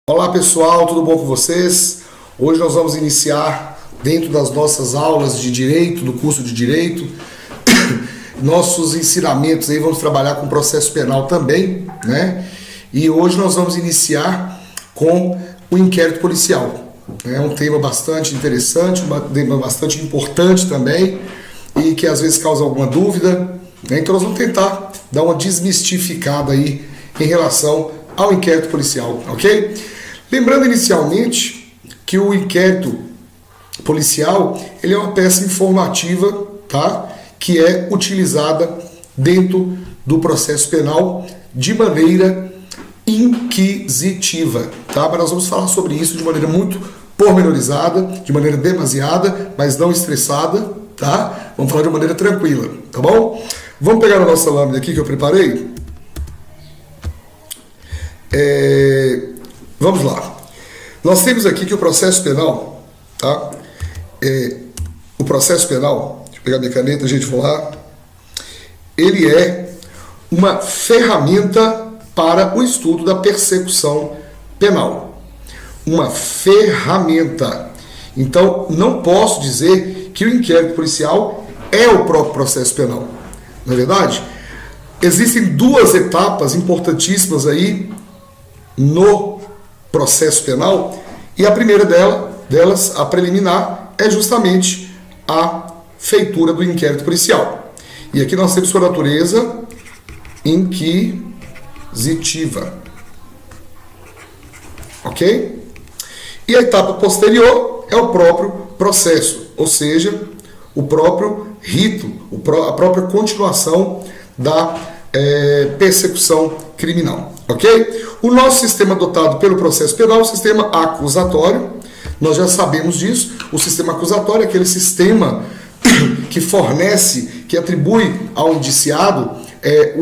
Olá pessoal, tudo bom com vocês? Hoje nós vamos iniciar, dentro das nossas aulas de Direito, do curso de Direito, nossos ensinamentos aí, vamos trabalhar com processo penal também, né? E hoje nós vamos iniciar com o inquérito policial. É um tema bastante interessante, um tema bastante importante também, e que às vezes causa alguma dúvida, né? Então nós vamos tentar dar uma desmistificada aí em relação ao inquérito policial, ok? Lembrando inicialmente que o inquérito policial ele é uma peça informativa, tá? Que é utilizada dentro do processo penal de maneira inquisitiva, tá? Mas nós vamos falar sobre isso de maneira muito pormenorizada, de maneira demasiada, mas não estressada, tá? Vamos falar de uma maneira tranquila, tá bom? Vamos pegar a nossa lâmina aqui que eu preparei. Vamos lá. Nós temos aqui que o processo penal, tá? O processo penal, deixa eu pegar minha caneta, gente, vou lá. Ele é uma ferramenta para o estudo da persecução penal. Uma ferramenta. Então, não posso dizer que o inquérito policial é o próprio processo penal. Não é verdade? Existem duas etapas importantíssimas aí no processo penal, e a primeira delas, a preliminar, é justamente a feitura do inquérito policial. E aqui nós temos sua natureza inquisitiva. Ok? E a etapa posterior é o próprio processo, ou seja, o próprio rito, a própria continuação da persecução criminal. Ok? O nosso sistema adotado pelo processo penal é o sistema acusatório. Nós já sabemos disso. O sistema acusatório é aquele sistema que fornece, que atribui ao indiciado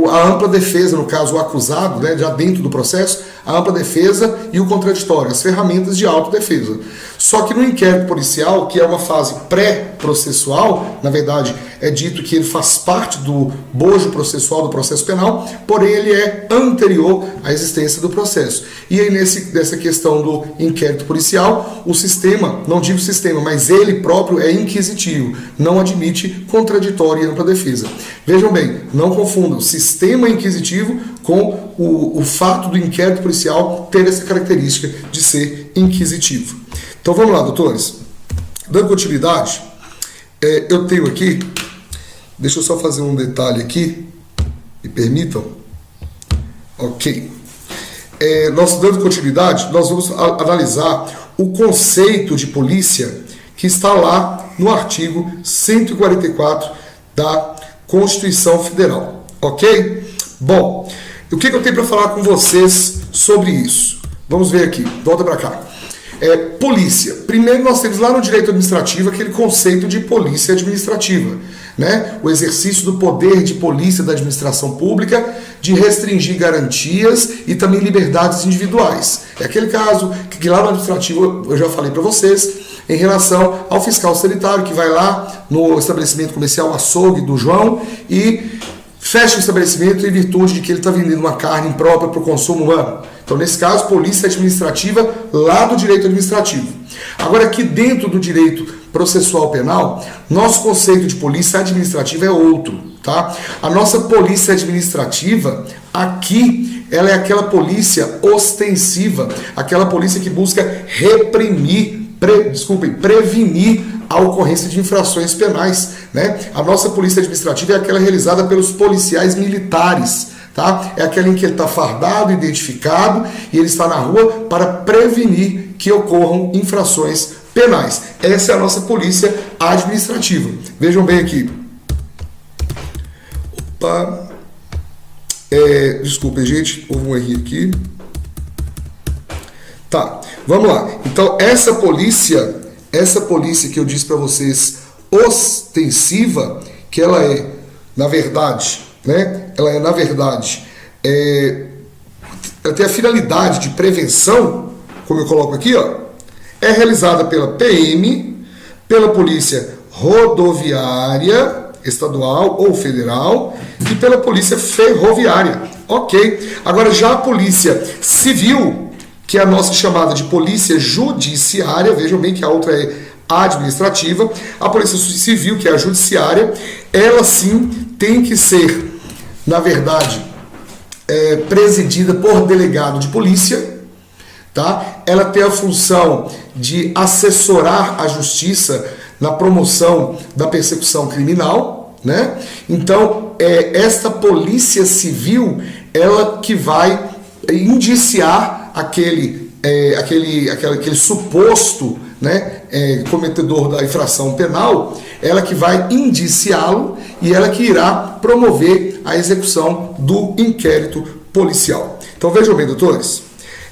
a ampla defesa, no caso o acusado, né, já dentro do processo, a ampla defesa e o contraditório, as ferramentas de autodefesa. Só que no inquérito policial, que é uma fase pré-processual, na verdade é dito que ele faz parte do bojo processual do processo penal, porém ele é anterior à existência do processo. E aí nessa questão do inquérito policial, o sistema, não digo sistema, mas ele próprio é inquisitivo, não admite contraditório e ampla defesa. Vejam bem, não confundam o sistema inquisitivo com o fato do inquérito policial ter essa característica de ser inquisitivo. Então vamos lá, doutores. Dando continuidade, eu tenho aqui, deixa eu só fazer um detalhe aqui, me permitam. Ok. Nós dando continuidade, nós vamos analisar o conceito de polícia que está lá no artigo 144 da Constituição Federal. Ok? Bom, o que eu tenho para falar com vocês sobre isso? Vamos ver aqui, volta para cá. Polícia. Primeiro nós temos lá no direito administrativo aquele conceito de polícia administrativa, né? O exercício do poder de polícia da administração pública de restringir garantias e também liberdades individuais. É aquele caso que lá no administrativo eu já falei para vocês em relação ao fiscal sanitário que vai lá no estabelecimento comercial açougue do João e fecha o estabelecimento em virtude de que ele está vendendo uma carne imprópria para o consumo humano. Então, nesse caso, polícia administrativa lá do direito administrativo. Agora, aqui dentro do direito processual penal, nosso conceito de polícia administrativa é outro, tá? A nossa polícia administrativa, aqui, ela é aquela polícia ostensiva, aquela polícia que busca prevenir a ocorrência de infrações penais, né? A nossa polícia administrativa é aquela realizada pelos policiais militares, tá? É aquela em que ele está fardado, identificado e ele está na rua para prevenir que ocorram infrações penais. Essa é a nossa polícia administrativa. Vejam bem aqui. Opa. Desculpem, gente, houve um erro aqui. Tá, vamos lá. Então, essa polícia que eu disse para vocês, ostensiva, que ela é, na verdade, né? Ela tem a finalidade de prevenção, como eu coloco aqui, ó, é realizada pela PM, pela Polícia Rodoviária Estadual ou Federal e pela Polícia Ferroviária. Ok. Agora, já a Polícia Civil, que é a nossa chamada de polícia judiciária, vejam bem que a outra é administrativa, a polícia civil, que é a judiciária, ela sim tem que ser, na verdade, presidida por delegado de polícia, tá? Ela tem a função de assessorar a justiça na promoção da persecução criminal, né? Então, esta polícia civil, ela que vai indiciar aquele suposto, né, cometedor da infração penal, ela que vai indiciá-lo e ela que irá promover a execução do inquérito policial. Então vejam bem, doutores,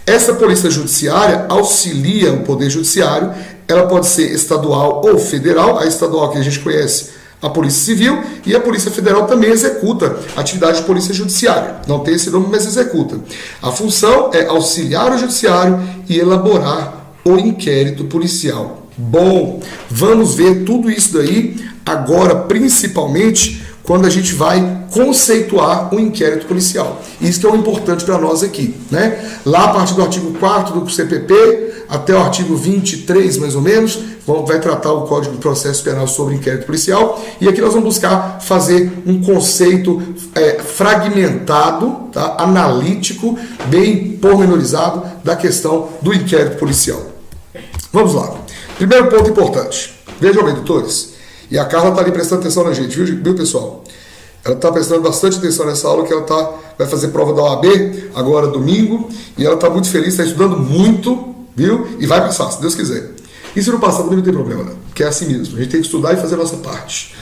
essa polícia judiciária auxilia o Poder Judiciário, ela pode ser estadual ou federal, a estadual que a gente conhece, a Polícia Civil, e a Polícia Federal também executa atividade de polícia judiciária. Não tem esse nome, mas executa. A função é auxiliar o judiciário e elaborar o inquérito policial. Bom, vamos ver tudo isso daí agora, principalmente quando a gente vai conceituar o inquérito policial. Isso que é o importante para nós aqui, né? Lá a partir do artigo 4º do CPP até o artigo 23, mais ou menos, vai tratar o Código de Processo Penal sobre inquérito policial, e aqui nós vamos buscar fazer um conceito fragmentado, tá? Analítico, bem pormenorizado da questão do inquérito policial. Vamos lá. Primeiro ponto importante. Vejam bem, doutores. E a Carla está ali prestando atenção na gente, viu, pessoal? Ela está prestando bastante atenção nessa aula, que ela vai fazer prova da OAB agora domingo, e ela está muito feliz, está estudando muito, viu? E vai passar, se Deus quiser. E se não passar, também não tem problema, né? Porque é assim mesmo. A gente tem que estudar e fazer a nossa parte.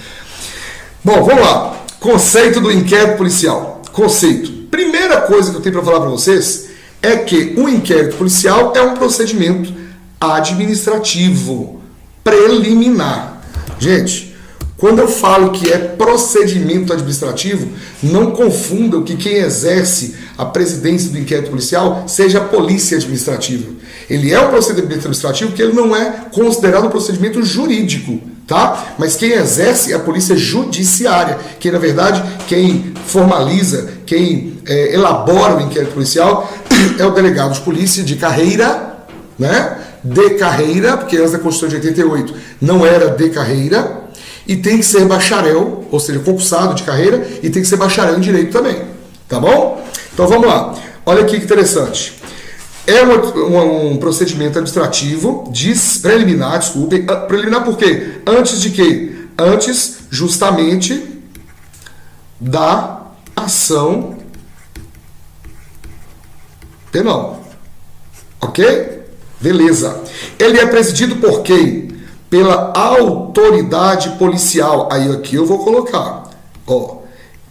Bom, vamos lá. Conceito do inquérito policial. Conceito. Primeira coisa que eu tenho para falar para vocês é que o inquérito policial é um procedimento administrativo preliminar. Gente, quando eu falo que é procedimento administrativo, não confundam que quem exerce a presidência do inquérito policial seja a polícia administrativa. Ele é um procedimento administrativo que ele não é considerado um procedimento jurídico, tá? Mas quem exerce é a polícia judiciária, que na verdade quem formaliza, quem elabora o inquérito policial é o delegado de polícia de carreira, né? De carreira, porque antes da Constituição de 88 não era de carreira, e tem que ser bacharel, ou seja, concursado de carreira, e tem que ser bacharel em direito também, tá bom? Então vamos lá, olha aqui que interessante. É um procedimento administrativo preliminar, desculpem, preliminar por quê? Antes de quê? Antes, justamente, da ação penal. Ok? Beleza. Ele é presidido por quem? Pela autoridade policial. Aí aqui eu vou colocar. Ó,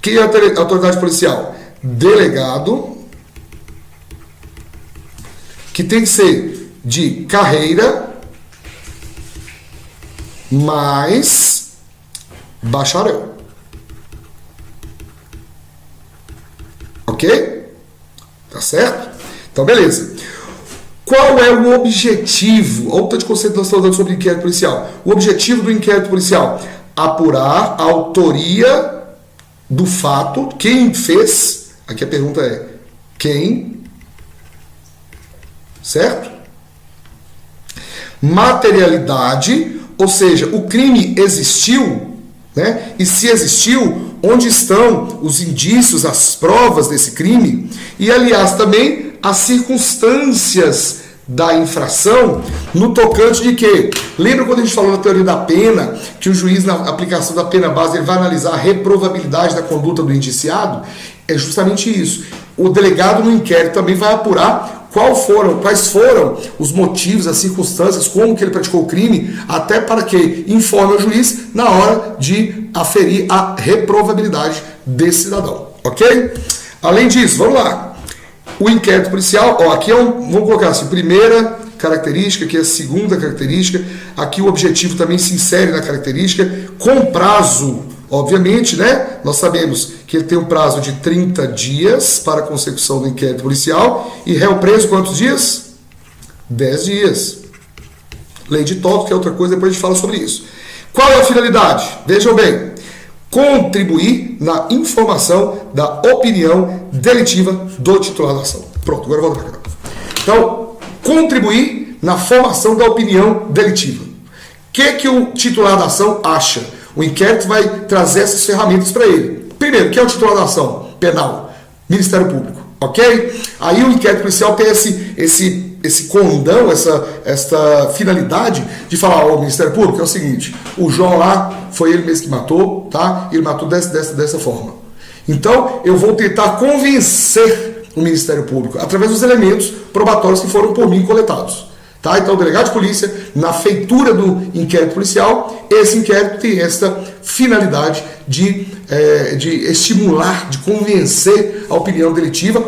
quem é a autoridade policial? Delegado, que tem que ser de carreira, mais bacharel. Ok? Tá certo? Então, beleza. Qual é o objetivo? Olha o tanto de conceito que nós estamos falando sobre inquérito policial. O objetivo do inquérito policial: apurar a autoria do fato, quem fez. Aqui a pergunta é: quem? Certo? Materialidade, ou seja, o crime existiu, né? E se existiu, onde estão os indícios, as provas desse crime? E, aliás, também as circunstâncias da infração no tocante de quê? Lembra quando a gente falou na teoria da pena, que o juiz, na aplicação da pena base, ele vai analisar a reprovabilidade da conduta do indiciado? É justamente isso. O delegado no inquérito também vai apurar quais foram os motivos, as circunstâncias, como que ele praticou o crime, até para que informe ao juiz na hora de aferir a reprovabilidade desse cidadão. Ok? Além disso, vamos lá. O inquérito policial, ó, aqui vamos colocar assim, primeira característica, aqui é a segunda característica, aqui o objetivo também se insere na característica, com prazo, obviamente, né? Nós sabemos que ele tem um prazo de 30 dias para a consecução do inquérito policial, e réu preso quantos dias? 10 dias. Lei de toque, que é outra coisa, depois a gente fala sobre isso. Qual é a finalidade? Vejam bem. Contribuir na informação da opinião delitiva do titular da ação. Pronto, agora volta para cá. Então, contribuir na formação da opinião delitiva. O que o titular da ação acha? O inquérito vai trazer essas ferramentas para ele. Primeiro, quem é o titular da ação penal? Ministério Público, ok? Aí o inquérito policial tem esse condão, essa finalidade de falar ao Ministério Público, é o seguinte: o João lá, foi ele mesmo que matou, tá? Ele matou dessa forma. Então, eu vou tentar convencer o Ministério Público através dos elementos probatórios que foram por mim coletados. Tá? Então, o delegado de polícia, na feitura do inquérito policial, esse inquérito tem esta finalidade de estimular, de convencer a opinião delitiva,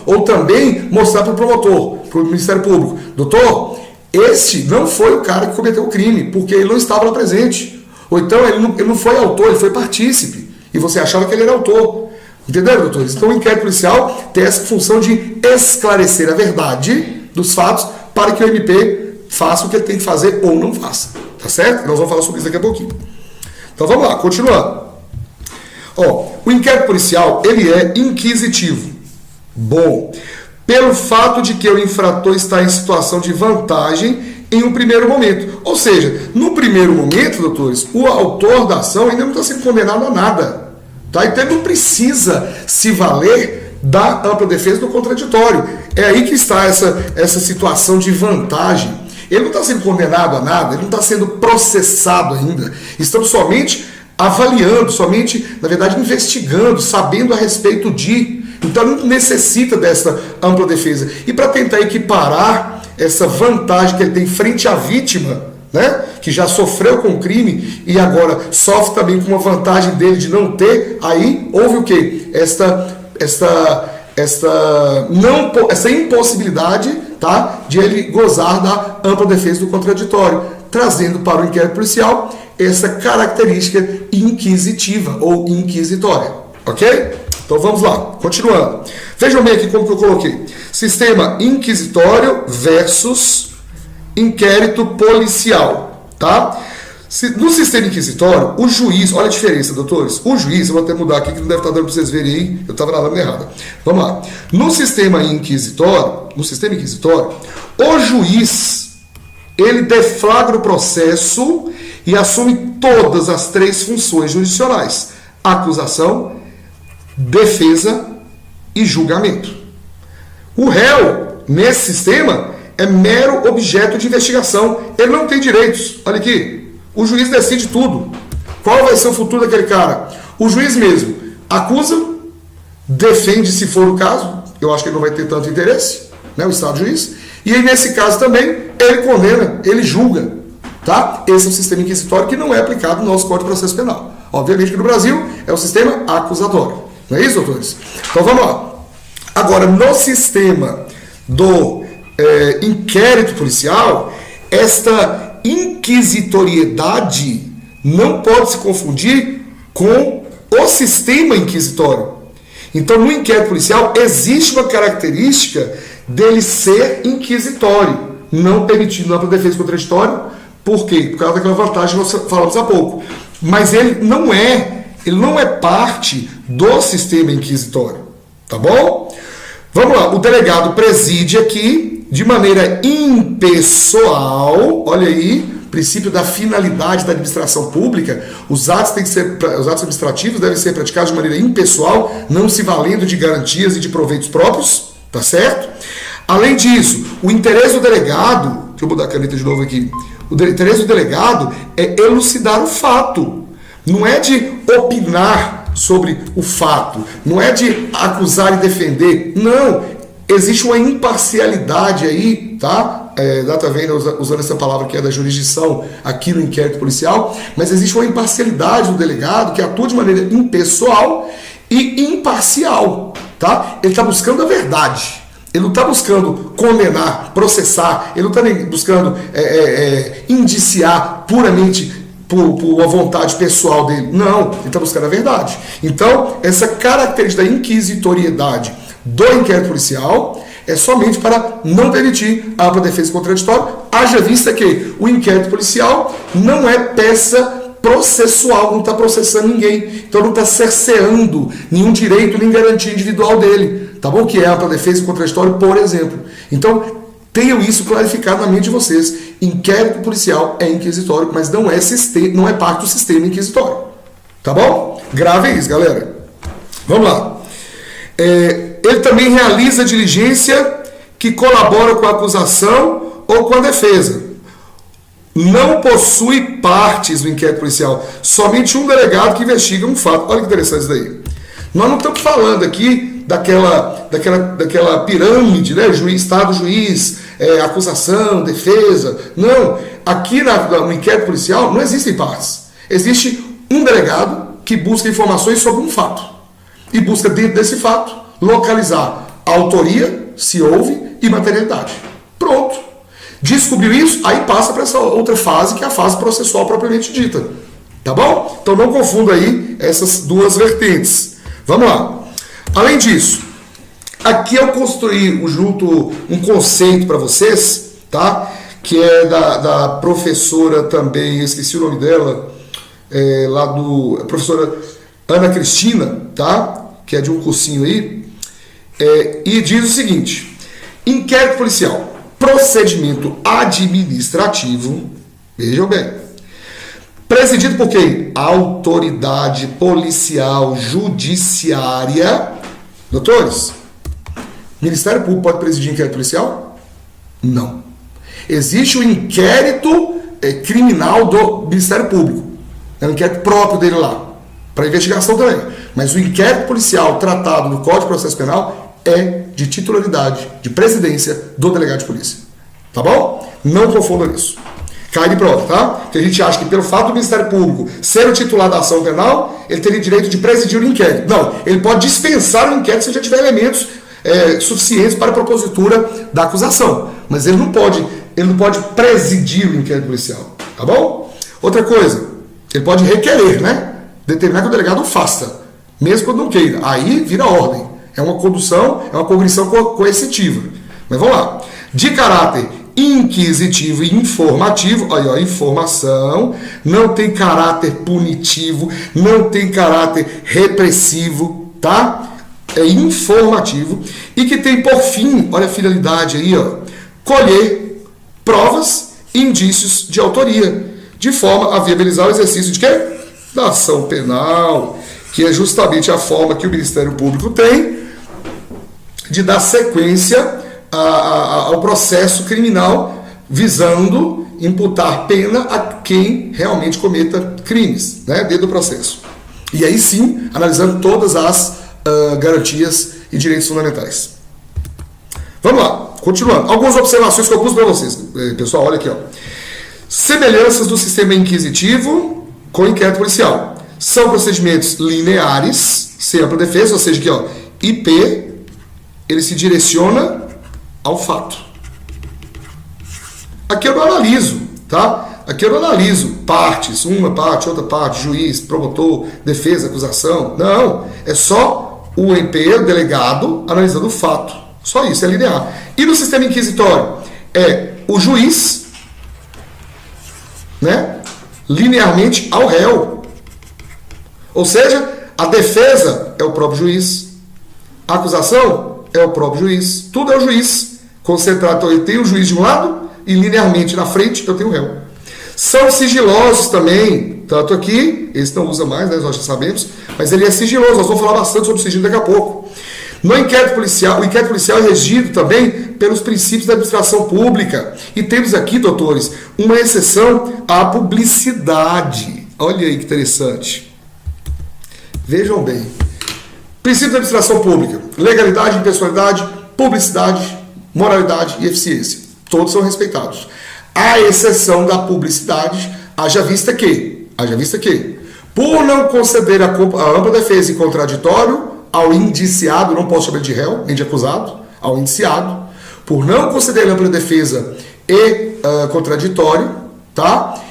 ou também mostrar para o promotor, para o Ministério Público: doutor, este não foi o cara que cometeu o crime, porque ele não estava lá presente. Ou então ele não foi autor, ele foi partícipe, e você achava que ele era autor. Entenderam, doutores? Então o inquérito policial tem essa função de esclarecer a verdade dos fatos para que o MP faça o que ele tem que fazer ou não faça. Tá certo? Nós vamos falar sobre isso daqui a pouquinho. Então vamos lá, continuando. O inquérito policial, ele é inquisitivo. Bom, pelo fato de que o infrator está em situação de vantagem em um primeiro momento. Ou seja, no primeiro momento, doutores, o autor da ação ainda não está sendo condenado a nada. Tá? Então ele não precisa se valer da ampla defesa do contraditório. É aí que está essa situação de vantagem. Ele não está sendo condenado a nada, ele não está sendo processado ainda. Estamos somente avaliando, na verdade, investigando, sabendo a respeito de. Então não necessita dessa ampla defesa. E para tentar equiparar essa vantagem que ele tem frente à vítima, né, que já sofreu com o crime e agora sofre também com uma vantagem dele de não ter, aí houve o quê? Essa impossibilidade, tá, de ele gozar da ampla defesa do contraditório, trazendo para o inquérito policial essa característica inquisitiva ou inquisitória, ok? Então vamos lá, continuando. Vejam bem aqui como que eu coloquei: sistema inquisitório versus inquérito policial, tá? No sistema inquisitório, o juiz, olha a diferença, doutores. O juiz, eu vou até mudar aqui que não deve estar dando para vocês verem aí, eu estava na lâmina errada. Vamos lá. No sistema inquisitório, o juiz, ele deflagra o processo e assume todas as três funções jurisdicionais: acusação, defesa e julgamento. O réu, nesse sistema, é mero objeto de investigação. Ele não tem direitos. Olha aqui. O juiz decide tudo. Qual vai ser o futuro daquele cara? O juiz mesmo acusa, defende se for o caso. Eu acho que ele não vai ter tanto interesse, né, o Estado juiz. E aí, nesse caso também, ele condena, ele julga. Tá? Esse é o sistema inquisitório que não é aplicado no nosso Código de Processo Penal. Obviamente que no Brasil é o sistema acusatório. Não é isso, doutores? Então vamos lá. Agora, no sistema do inquérito policial, esta inquisitoriedade não pode se confundir com o sistema inquisitório. Então, no inquérito policial, existe uma característica dele ser inquisitório, não permitindo ampla defesa contraditória. Por quê? Por causa daquela vantagem que nós falamos há pouco. Mas ele não é parte do sistema inquisitório. Tá bom? Vamos lá. O delegado preside aqui de maneira impessoal. Olha aí, princípio da finalidade da administração pública. Os atos administrativos devem ser praticados de maneira impessoal, não se valendo de garantias e de proveitos próprios. Tá certo? Além disso, o interesse do delegado, deixa eu mudar a caneta de novo aqui. O interesse do delegado é elucidar o fato. Não é de opinar sobre o fato. Não é de acusar e defender. Não. Existe uma imparcialidade aí, tá? Dá pra ver usando essa palavra que é da jurisdição aqui no inquérito policial. Mas existe uma imparcialidade do delegado que atua de maneira impessoal e imparcial, tá? Ele está buscando a verdade. Ele não está buscando condenar, processar. Ele não está buscando indiciar puramente por a vontade pessoal dele. Não, ele está buscando a verdade. Então, essa característica da inquisitoriedade do inquérito policial é somente para não permitir a ampla defesa contraditória, haja vista que o inquérito policial não é peça processual, não está processando ninguém, então não está cerceando nenhum direito nem garantia individual dele. tá bom? Que é ampla defesa e contraditório, por exemplo. Então, tenham isso clarificado na mente de vocês. Inquérito policial é inquisitório, mas não é parte do sistema inquisitório. Tá bom? Gravem isso, galera. Vamos lá. Ele também realiza diligência que colabora com a acusação ou com a defesa. Não possui partes no inquérito policial. Somente um delegado que investiga um fato. Olha que interessante isso daí. Nós não estamos falando aqui daquela pirâmide, né? Juiz, Estado, juiz, acusação, defesa. Não. Aqui no inquérito policial não existem partes. Existe um delegado que busca informações sobre um fato. E busca, dentro desse fato, localizar a autoria, se houve, e materialidade. Pronto. Descobriu isso, aí passa para essa outra fase, que é a fase processual propriamente dita. Tá bom? Então não confunda aí essas duas vertentes. Vamos lá. Além disso, aqui eu construí junto um conceito para vocês, tá? Que é da professora também, eu esqueci o nome dela, a professora Ana Cristina, tá? Que é de um cursinho aí, e diz o seguinte: inquérito policial, procedimento administrativo, vejam bem, presidido por quem? Autoridade policial judiciária. Doutores, Ministério Público pode presidir inquérito policial? Não. Existe o inquérito criminal do Ministério Público. É um inquérito próprio dele lá, para investigação também. Mas o inquérito policial tratado no Código de Processo Penal é de titularidade, de presidência do delegado de polícia. Tá bom? Não confundam isso. Cai de prova, tá? Porque a gente acha que pelo fato do Ministério Público ser o titular da ação penal, ele teria direito de presidir o inquérito. Não, ele pode dispensar o inquérito se já tiver elementos suficientes para a propositura da acusação. Mas ele não pode presidir o inquérito policial. Tá bom? Outra coisa, ele pode requerer, né? Determinar que o delegado faça, mesmo quando não queira. Aí vira ordem. É uma condução, é uma cognição coercitiva. Mas vamos lá. De caráter inquisitivo e informativo, aí ó, informação, não tem caráter punitivo, não tem caráter repressivo, tá? É informativo e que tem por fim, olha a finalidade aí, ó, colher provas e indícios de autoria, de forma a viabilizar o exercício de quê? Da ação penal, que é justamente a forma que o Ministério Público tem de dar sequência ao processo criminal, visando imputar pena a quem realmente cometa crimes, né, dentro do processo. E aí sim, analisando todas as garantias e direitos fundamentais. Vamos lá, continuando. Algumas observações que eu pus para vocês. Pessoal, olha aqui, ó. Semelhanças do sistema inquisitivo com o inquérito policial. São procedimentos lineares, sem ampla defesa, ou seja, aqui, ó, IP, ele se direciona ao fato. Aqui eu não analiso, tá? Aqui eu não analiso partes, uma parte, outra parte, juiz, promotor, defesa, acusação. Não, é só o MP, o delegado, analisando o fato. Só isso, é linear. E no sistema inquisitório? É o juiz, né, linearmente ao réu. Ou seja, a defesa é o próprio juiz, a acusação é o próprio juiz, tudo é o juiz concentrado. Então eu tenho o juiz de um lado e linearmente na frente eu tenho o réu. São sigilosos também, tanto aqui, esse não usa mais, né, nós já sabemos, mas ele é sigiloso, nós vamos falar bastante sobre o sigilo daqui a pouco. No inquérito policial, o inquérito policial é regido também pelos princípios da administração pública. E temos aqui, doutores, uma exceção à publicidade. Olha aí que interessante. Vejam bem. Princípio da administração pública: legalidade, impessoalidade, publicidade, moralidade e eficiência. Todos são respeitados. À exceção da publicidade, haja vista que, por não conceder a ampla defesa e contraditório ao indiciado, não posso chamar de réu, nem de acusado, ao indiciado, por não conceder ampla defesa e contraditório, tá?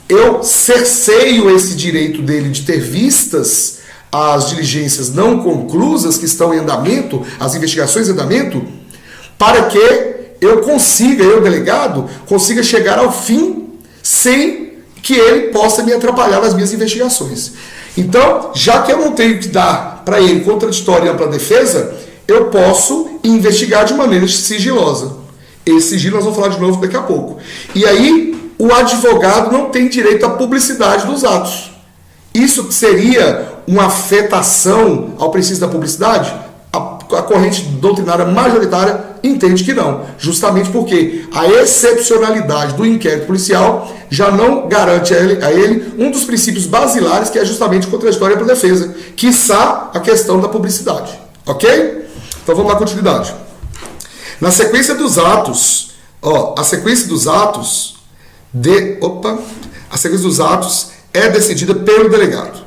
Eu cerceio esse direito dele de ter vistas as diligências não conclusas que estão em andamento, as investigações em andamento, para que eu consiga, eu, delegado, consiga chegar ao fim sem que ele possa me atrapalhar nas minhas investigações. Então, já que eu não tenho que dar para ele contraditório e ampla defesa, eu posso investigar de maneira sigilosa. Esse sigilo nós vamos falar de novo daqui a pouco. E aí, o advogado não tem direito à publicidade dos atos. Isso seria uma afetação ao princípio da publicidade? A corrente doutrinária majoritária entende que não. Justamente porque a excepcionalidade do inquérito policial já não garante a ele um dos princípios basilares, que é justamente contraditória para a defesa, quiçá a questão da publicidade. Ok? Então vamos lá, continuidade. Na sequência dos atos, a sequência dos atos é decidida pelo delegado.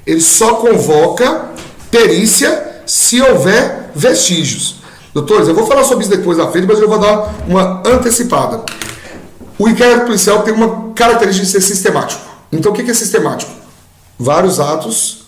Ele só convoca perícia se houver vestígios. Doutores, eu vou falar sobre isso depois na frente, mas eu vou dar uma antecipada. O inquérito policial tem uma característica de ser sistemático. Então, o que é sistemático? Vários atos,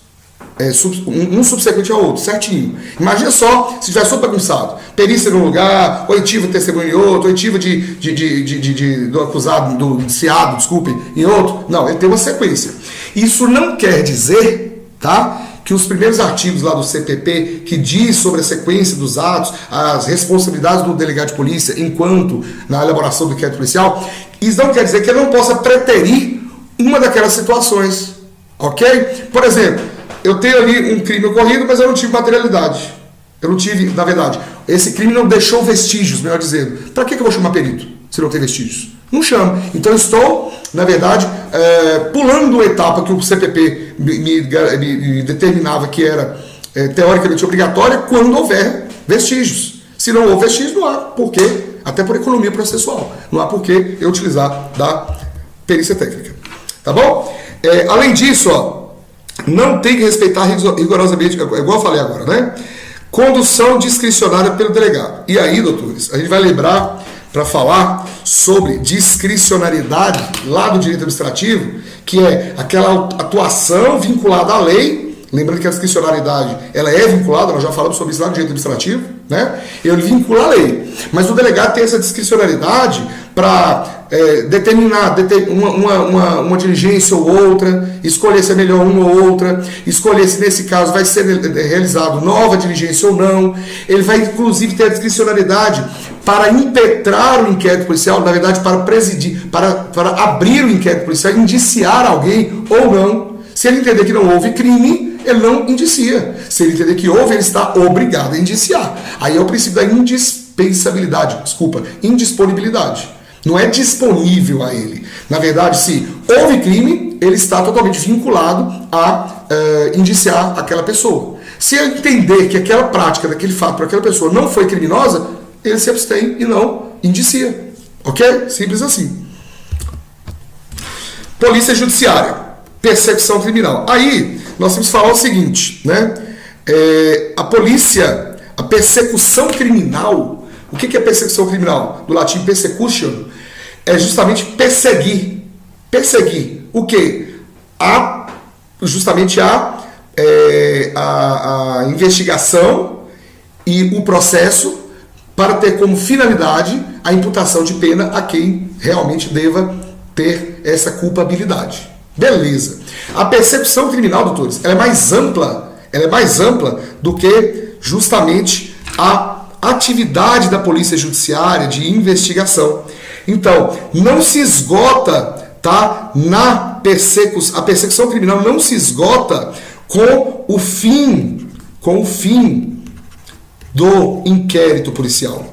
um subsequente ao outro, certinho. Imagina só se estiver só bagunçado. Perícia num lugar, oitiva de testemunho em outro, oitiva do acusado, do indiciado, desculpe, em outro. Não, ele tem uma sequência. Isso não quer dizer, tá, que os primeiros artigos lá do CPP, que diz sobre a sequência dos atos, as responsabilidades do delegado de polícia enquanto na elaboração do inquérito policial, isso não quer dizer que ele não possa preterir uma daquelas situações, ok? Por exemplo, eu tenho ali um crime ocorrido, mas eu não tive materialidade. Eu não tive, na verdade, esse crime não deixou vestígios, melhor dizendo. Para que eu vou chamar perito se não tem vestígios? Não chamo. Então eu estou, na verdade, pulando uma etapa que o CPP me determinava que era teoricamente obrigatória quando houver vestígios. Se não houver vestígios, não há porquê, até por economia processual, não há porquê eu utilizar da perícia técnica. Tá bom? Além disso, não tem que respeitar rigorosamente, igual eu falei agora, né? Condução discricionária pelo delegado. E aí, doutores, a gente vai lembrar para falar sobre discricionariedade lá do direito administrativo, que é aquela atuação vinculada à lei. Lembrando que a discricionariedade ela é vinculada, nós já falamos sobre isso lá no direito administrativo, né? Ele vincula a lei. Mas o delegado tem essa discricionariedade para determinar uma diligência ou outra, escolher se é melhor uma ou outra, escolher se nesse caso vai ser realizado nova diligência ou não. Ele vai inclusive ter a discricionariedade para impetrar o inquérito policial, na verdade para presidir, para abrir o inquérito policial, indiciar alguém ou não. Se ele entender que não houve crime, ele não indicia. Se ele entender que houve, ele está obrigado a indiciar. Aí é o princípio da indisponibilidade. Não é disponível a ele. Na verdade, se houve crime, ele está totalmente vinculado a indiciar aquela pessoa. Se ele entender que aquela prática, daquele fato, para aquela pessoa não foi criminosa, ele se abstém e não indicia. Ok? Simples assim. Polícia Judiciária. Persecução criminal. Aí, nós temos que falar o seguinte, né? A persecução criminal, o que é persecução criminal? Do latim persecutio, é justamente perseguir. Perseguir o quê? Justamente a investigação e o processo para ter como finalidade a imputação de pena a quem realmente deva ter essa culpabilidade. Beleza. A persecução criminal, doutores, ela é mais ampla do que justamente a atividade da polícia judiciária de investigação. Então, não se esgota, tá? A persecução criminal não se esgota com o fim do inquérito policial.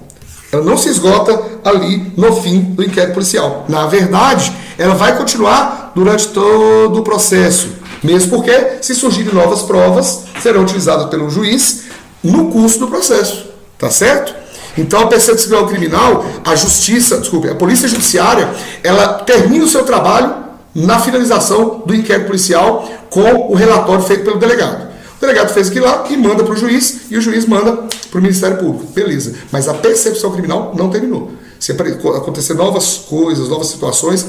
Ela não se esgota ali no fim do inquérito policial. Na verdade, ela vai continuar durante todo o processo, mesmo porque, se surgirem novas provas, serão utilizadas pelo juiz no curso do processo. Tá certo? Então, a persecução criminal, a polícia judiciária, ela termina o seu trabalho na finalização do inquérito policial com o relatório feito pelo delegado. O delegado fez aquilo lá e manda para o juiz, e o juiz manda para o Ministério Público. Beleza. Mas a persecução criminal não terminou. Se acontecer novas coisas, novas situações,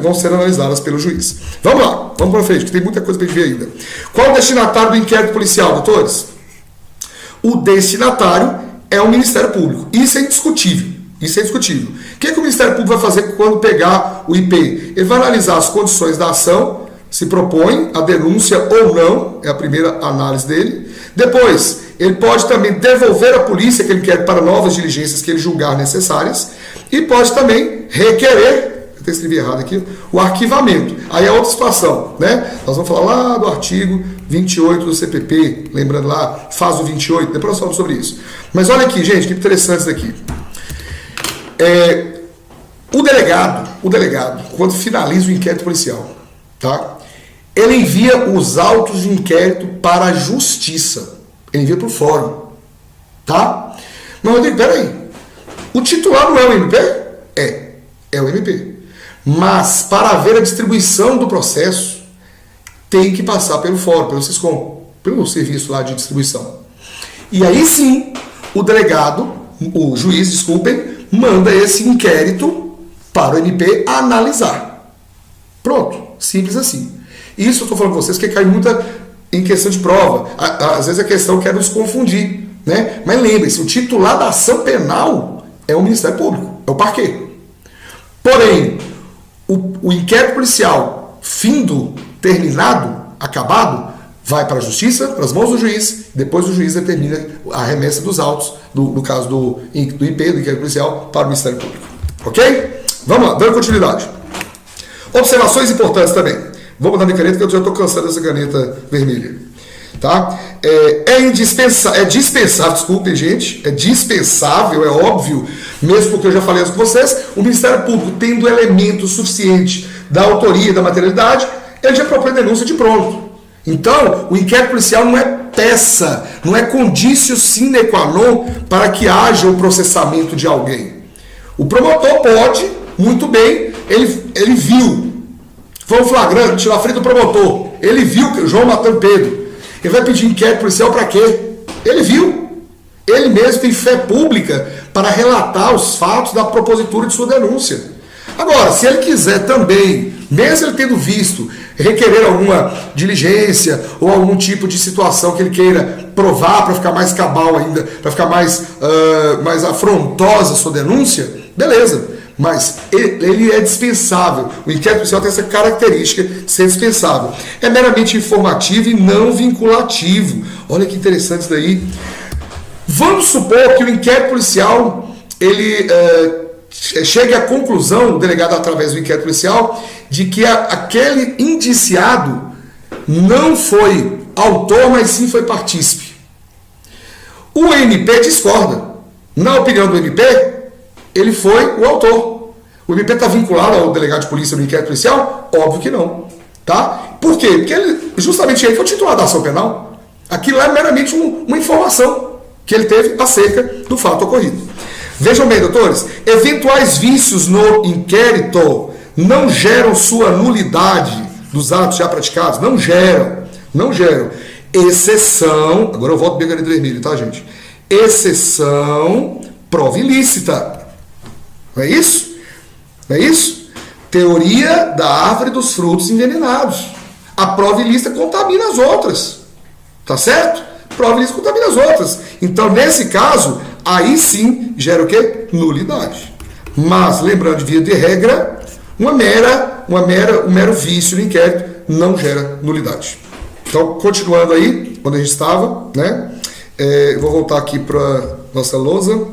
vão ser analisadas pelo juiz. Vamos lá, vamos para frente, que tem muita coisa para a gente ver ainda. Qual o destinatário do inquérito policial, doutores? O destinatário é o Ministério Público. Isso é indiscutível. O que o Ministério Público vai fazer quando pegar o IP? Ele vai analisar as condições da ação, se propõe a denúncia ou não, é a primeira análise dele. Depois, ele pode também devolver à polícia aquele inquérito para novas diligências que ele julgar necessárias e pode também requerer, eu até escrevi errado aqui, o arquivamento. Aí é outra situação, né? Nós vamos falar lá do artigo 28 do CPP, lembrando lá, faz o 28, depois nós falamos sobre isso. Mas olha aqui, gente, que interessante isso daqui. O delegado, quando finaliza o inquérito policial, tá? Ele envia os autos de inquérito para a justiça. Ele envia para o fórum, tá? Mas, Rodrigo, peraí. O titular não é o MP? É o MP. Mas, para haver a distribuição do processo, tem que passar pelo fórum, pelo SISCOM, pelo serviço lá de distribuição. E aí sim, o juiz, desculpem, manda esse inquérito para o MP analisar. Pronto, simples assim. Isso eu estou falando com vocês que cai muita em questão de prova. Às vezes a questão quer nos confundir, né? Mas lembre-se, o titular da ação penal é o Ministério Público, é o parquê. Porém, o inquérito policial terminado, acabado, vai para a justiça, para as mãos do juiz, depois o juiz determina a remessa dos autos, no caso do IP, do inquérito policial, para o Ministério Público. Ok? Vamos lá, dando continuidade. Observações importantes também. Vou mudar minha caneta, porque eu já estou cansado dessa caneta vermelha. Tá? É dispensável, desculpem, gente, é dispensável, é óbvio, mesmo porque eu já falei isso com vocês, o Ministério Público, tendo elemento suficiente da autoria e da materialidade, ele já propõe denúncia de pronto. Então, o inquérito policial não é peça, não é condício sine qua non para que haja o processamento de alguém. O promotor pode, muito bem, ele viu, foi um flagrante, tirou a frente do promotor, ele viu que o João matando Pedro. Ele vai pedir inquérito policial para quê? Ele viu. Ele mesmo tem fé pública para relatar os fatos da propositura de sua denúncia. Agora, se ele quiser também, mesmo ele tendo visto, requerer alguma diligência ou algum tipo de situação que ele queira provar para ficar mais cabal ainda, para ficar mais afrontosa a sua denúncia, beleza. Mas ele é dispensável. O inquérito policial tem essa característica de ser dispensável. É meramente informativo e não vinculativo. Olha que interessante isso daí. Vamos supor que o inquérito policial ele chegue à conclusão, o delegado através do inquérito policial, de que aquele indiciado não foi autor, mas sim foi partícipe. O MP discorda. Na opinião do MP, ele foi o autor. O MP está vinculado ao delegado de polícia no inquérito policial? Óbvio que não. Tá? Por quê? Porque justamente ele que é o titular da ação penal. Aquilo é meramente uma informação que ele teve acerca do fato ocorrido. Vejam bem, doutores, eventuais vícios no inquérito não geram sua nulidade dos atos já praticados. Não geram. Exceção, agora eu volto bem caneta vermelha, tá, gente? Exceção, prova ilícita. Não é isso? Não é isso? Teoria da árvore dos frutos envenenados. A prova ilícita contamina as outras. Tá certo? Prova ilícita contamina as outras. Então, nesse caso, aí sim gera o quê? Nulidade. Mas, lembrando, via de regra, um mero vício no inquérito não gera nulidade. Então, continuando aí, onde a gente estava, né? Vou voltar aqui para nossa lousa.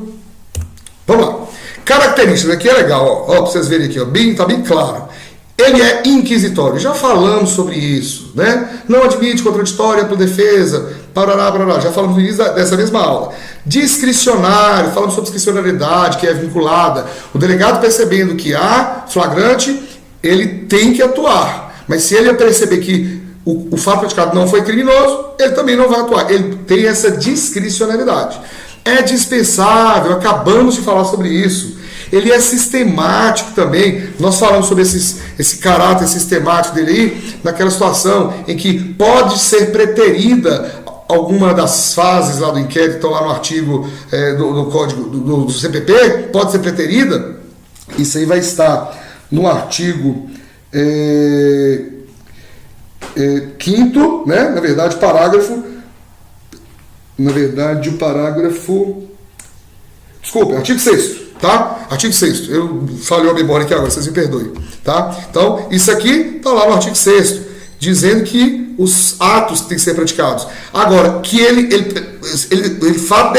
Vamos lá. Características, aqui é legal, ó, para vocês verem aqui, ó, tá bem claro. Ele é inquisitório, já falamos sobre isso, né? Não admite contraditória para defesa, parará, já falamos no início dessa mesma aula. Discricionário, falamos sobre discricionariedade, que é vinculada. O delegado percebendo que há flagrante, ele tem que atuar. Mas se ele perceber que o fato praticado não foi criminoso, ele também não vai atuar. Ele tem essa discricionariedade. É dispensável, acabamos de falar sobre isso. Ele é sistemático também. Nós falamos sobre esse caráter sistemático dele aí, naquela situação em que pode ser preterida alguma das fases lá do inquérito, estão lá no artigo do código do CPP, pode ser preterida. Isso aí vai estar no artigo 5º, né? Na verdade, o parágrafo. Desculpa, artigo 6º, tá? Artigo 6º. Eu falhei a memória aqui agora, vocês me perdoem, tá? Então, isso aqui está lá no artigo 6º, dizendo que os atos que têm que ser praticados. Agora, que o fato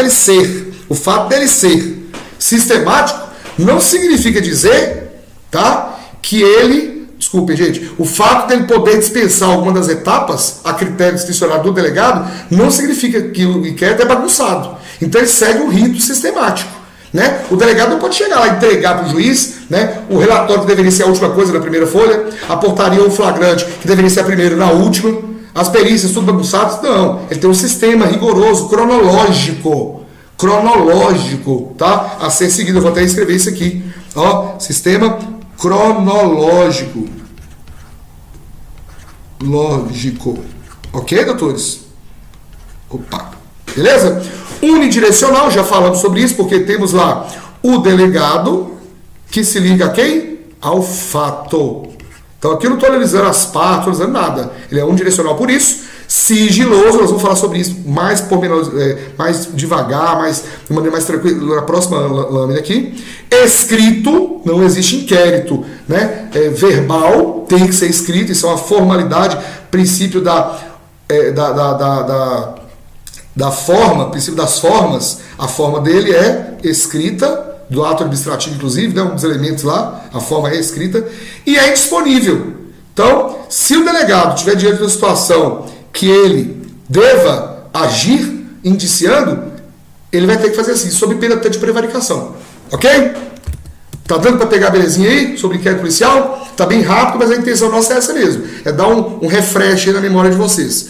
dele ser sistemático não significa dizer, tá, que ele, desculpem gente, o fato dele poder dispensar alguma das etapas a critério discricionário do delegado não significa que o inquérito é bagunçado. Então ele segue um rito sistemático. Né? O delegado não pode chegar lá e entregar para o juiz, né, o relatório que deveria ser a última coisa na primeira folha, a portaria ou o flagrante que deveria ser a primeira na última, as perícias tudo bagunçadas. Não, ele tem um sistema rigoroso, cronológico, tá? A ser seguido. Eu vou até escrever isso aqui, ó, sistema cronológico, ok, doutores? Opa, beleza? Unidirecional, já falamos sobre isso, porque temos lá o delegado que se liga a quem? Ao fato. Então aqui eu não estou analisando as partes, não estou analisando nada. Ele é unidirecional por isso. Sigiloso, nós vamos falar sobre isso mais mais devagar, de maneira mais tranquila na próxima lâmina aqui. Escrito, não existe inquérito, né? Verbal, tem que ser escrito, isso é uma formalidade, princípio da forma, princípio das formas. A forma dele é escrita, do ato administrativo inclusive, né, um dos elementos lá, a forma é escrita, e é indisponível. Então, se o delegado estiver diante de uma situação que ele deva agir indiciando, ele vai ter que fazer assim, sob pena até de prevaricação. Ok? Tá dando para pegar a belezinha aí sobre inquérito policial? Tá bem rápido, mas a intenção nossa é essa mesmo. É dar um refresh aí na memória de vocês.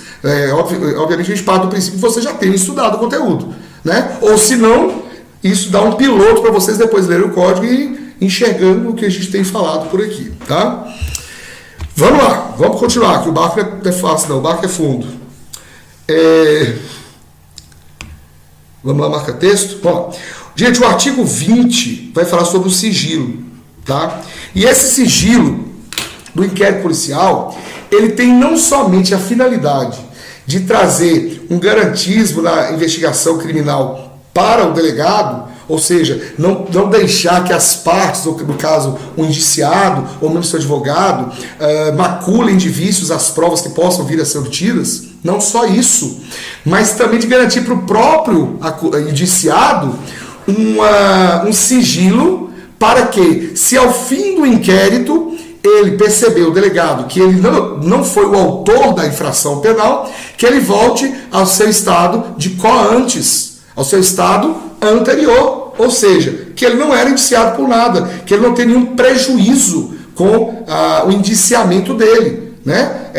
Obviamente a gente parte do princípio que vocês já tenham estudado o conteúdo, né? Ou se não, isso dá um piloto para vocês depois lerem o código e enxergando o que a gente tem falado por aqui, tá? Vamos lá, vamos continuar, que o barco não é fácil não, o barco é fundo. Vamos lá, marca texto. Bom, gente, o artigo 20 vai falar sobre o sigilo, tá? E esse sigilo do inquérito policial, ele tem não somente a finalidade de trazer um garantismo na investigação criminal para o delegado, ou seja, não deixar que as partes, ou no caso o indiciado ou mesmo seu advogado, maculem de vícios as provas que possam vir a ser obtidas. Não só isso, mas também de garantir para o próprio indiciado um sigilo para que, se ao fim do inquérito ele percebeu, o delegado, que ele não foi o autor da infração penal, que ele volte ao seu estado de coantes, ao seu estado anterior, ou seja, que ele não era indiciado por nada, que ele não tem nenhum prejuízo com o indiciamento dele, né?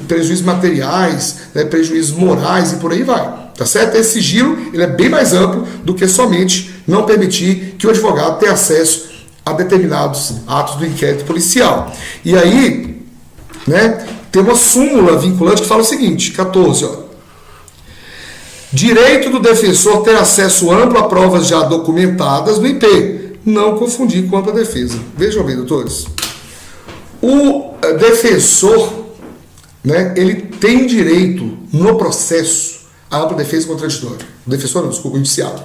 Prejuízos materiais, né? Prejuízos morais e por aí vai, tá certo? Esse sigilo ele é bem mais amplo do que somente não permitir que o advogado tenha acesso a determinados atos do inquérito policial. E aí, né, tem uma súmula vinculante que fala o seguinte, 14, ó. Direito do defensor ter acesso amplo a provas já documentadas no IP. Não confundir com ampla defesa. Vejam bem, doutores. O defensor, né, ele tem direito no processo à ampla defesa contraditória. O defensor não, desculpa, o indiciado.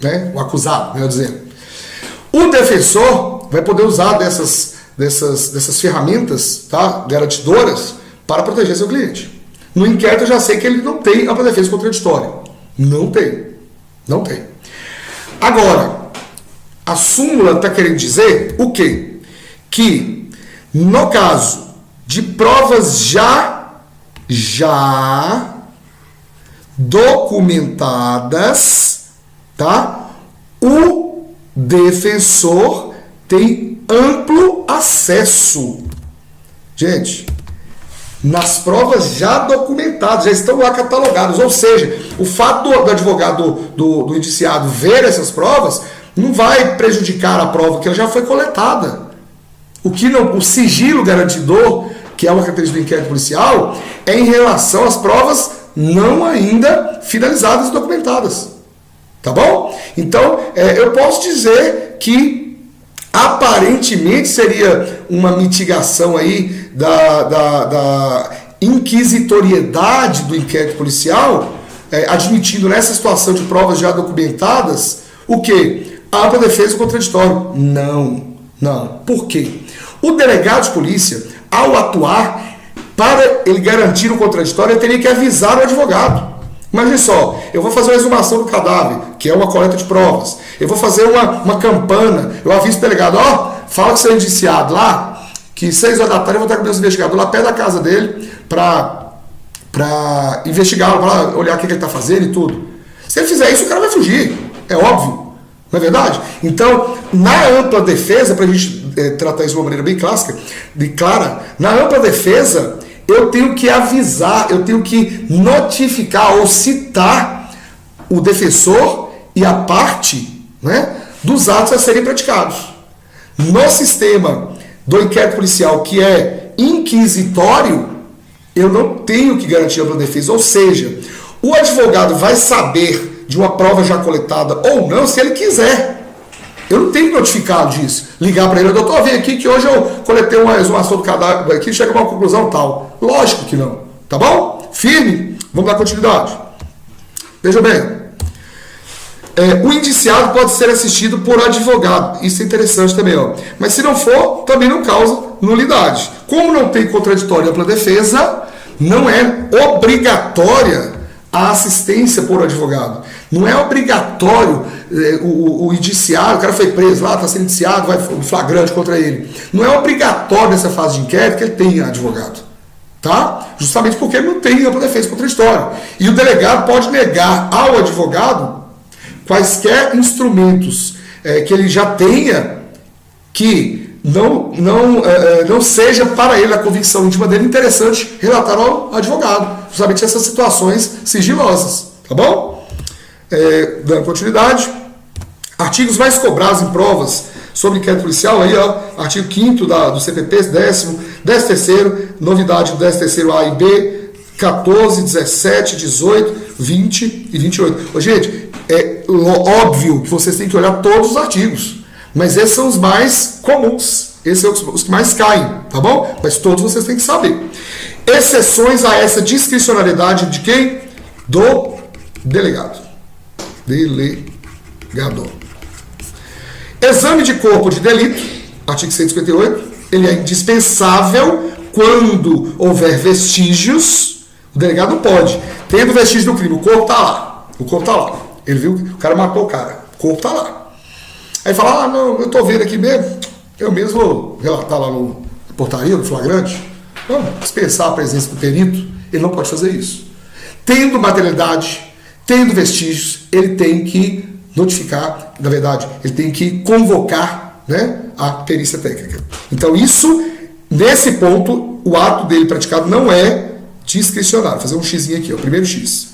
Né, o acusado, melhor dizendo. O defensor vai poder usar dessas ferramentas, tá, garantidoras para proteger seu cliente. No inquérito eu já sei que ele não tem ampla defesa contraditória. Não tem. Não tem. Agora, a súmula está querendo dizer o quê? Que, no caso de provas já documentadas, tá? O defensor tem amplo acesso. Gente, nas provas já documentadas, já estão lá catalogadas. Ou seja, o fato do advogado, do indiciado ver essas provas, não vai prejudicar a prova, que ela já foi coletada. O sigilo garantidor, que é uma característica do inquérito policial, é em relação às provas não ainda finalizadas e documentadas. Tá bom? Então, eu posso dizer que aparentemente seria uma mitigação aí da inquisitoriedade do inquérito policial, admitindo nessa situação de provas já documentadas, o quê? A ampla defesa contraditória. Não. Por quê? O delegado de polícia, ao atuar para ele garantir o contraditório, ele teria que avisar o advogado. Imagine só, eu vou fazer uma exumação do cadáver, que é uma coleta de provas. Eu vou fazer uma campana, eu aviso o delegado, fala que você é indiciado lá, que 6 horas da tarde eu vou estar com meus investigadores lá perto da casa dele para investigá-lo, para olhar o que ele está fazendo e tudo. Se ele fizer isso, o cara vai fugir, é óbvio, não é verdade? Então, na ampla defesa, para a gente tratar isso de uma maneira bem clara, na ampla defesa, eu tenho que avisar, eu tenho que notificar ou citar o defensor e a parte, né, dos atos a serem praticados. No sistema do inquérito policial, que é inquisitório, eu não tenho que garantir a ampla defesa, ou seja, o advogado vai saber de uma prova já coletada ou não se ele quiser. Eu não tenho que notificar disso. Ligar para ele, doutor, vem aqui que hoje eu coletei uma exumação do cadáver aqui, chega a uma conclusão tal. Lógico que não. Tá bom? Firme? Vamos dar continuidade. Veja bem. O indiciado pode ser assistido por advogado. Isso é interessante também, ó. Mas se não for, também não causa nulidade. Como não tem contraditório e ampla defesa, não é obrigatória a assistência por advogado. Não é obrigatório o indiciado, o cara foi preso lá, está sendo indiciado, vai flagrante contra ele. Não é obrigatório nessa fase de inquérito que ele tenha advogado. Tá? Justamente porque ele não tem ampla defesa contraditória. E o delegado pode negar ao advogado quaisquer instrumentos que ele já tenha que não seja para ele a convicção íntima dele interessante relatar ao advogado. Justamente essas situações sigilosas. Tá bom? Dando continuidade. Artigos mais cobrados em provas sobre inquérito policial, aí, ó, artigo 5º do CPP, 13º, novidade do 13º A e B, 14, 17, 18, 20 e 28. Ô, gente, é óbvio que vocês têm que olhar todos os artigos, mas esses são os mais comuns, esses são os que mais caem, tá bom? Mas todos vocês têm que saber. Exceções a essa discricionariedade de quem? Do delegado. Exame de corpo de delito, artigo 158, ele é indispensável quando houver vestígios. O delegado não pode. Tendo vestígio do crime, o corpo está lá. O corpo está lá. Ele viu que o cara matou o cara. O corpo está lá. Aí fala, não, eu estou vendo aqui mesmo. Eu mesmo vou relatar lá no portaria, no flagrante. Vamos dispensar a presença do perito. Ele não pode fazer isso. Tendo materialidade, tendo vestígios, ele tem que notificar, na verdade, ele tem que convocar, né, a perícia técnica. Então isso, nesse ponto, o ato dele praticado não é discricionário. Vou fazer um xizinho aqui, ó, primeiro X.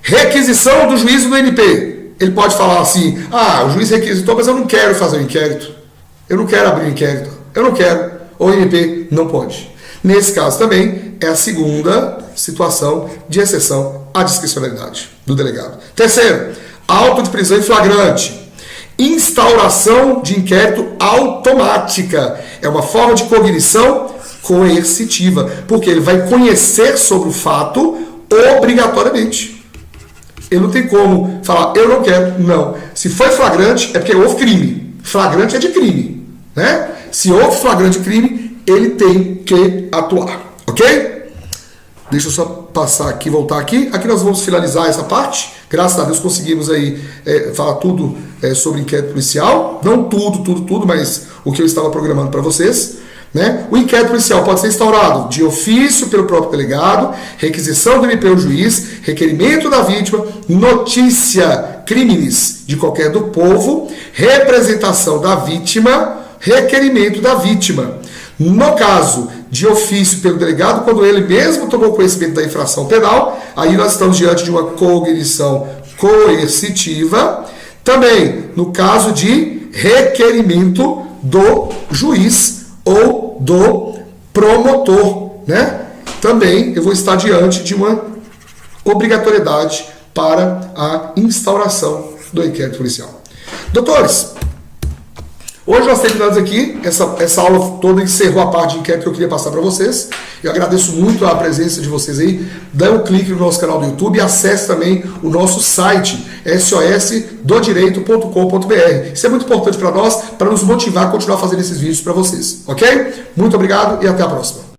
Requisição do juízo do MP. Ele pode falar assim, o juiz requisitou, mas eu não quero fazer o inquérito. Eu não quero abrir o inquérito. Eu não quero. O MP não pode. Nesse caso também, é a segunda situação de exceção à discricionalidade do delegado. Terceiro, auto de prisão em flagrante. Instauração de inquérito automática. É uma forma de cognição coercitiva, porque ele vai conhecer sobre o fato obrigatoriamente. Ele não tem como falar, eu não quero. Não. Se foi flagrante, é porque houve crime. Flagrante é de crime, né? Se houve flagrante de crime, ele tem que atuar. Ok? Deixa eu só passar aqui, voltar aqui. Aqui nós vamos finalizar essa parte. Graças a Deus conseguimos aí falar tudo sobre inquérito policial. Não tudo, mas o que eu estava programando para vocês. Né? O inquérito policial pode ser instaurado de ofício pelo próprio delegado, requisição do MP ao juiz, requerimento da vítima, notícia crimes de qualquer do povo, representação da vítima, requerimento da vítima. No caso de ofício pelo delegado, quando ele mesmo tomou conhecimento da infração penal, aí nós estamos diante de uma cognição coercitiva. Também no caso de requerimento do juiz ou do promotor, né? Também eu vou estar diante de uma obrigatoriedade para a instauração do inquérito policial. Doutores, Hoje nós terminamos aqui, essa aula toda encerrou a parte de inquérito que eu queria passar para vocês. Eu agradeço muito a presença de vocês aí. Dê um clique no nosso canal do YouTube e acesse também o nosso site sosdodireito.com.br. Isso é muito importante para nós, para nos motivar a continuar fazendo esses vídeos para vocês, ok? Muito obrigado e até a próxima.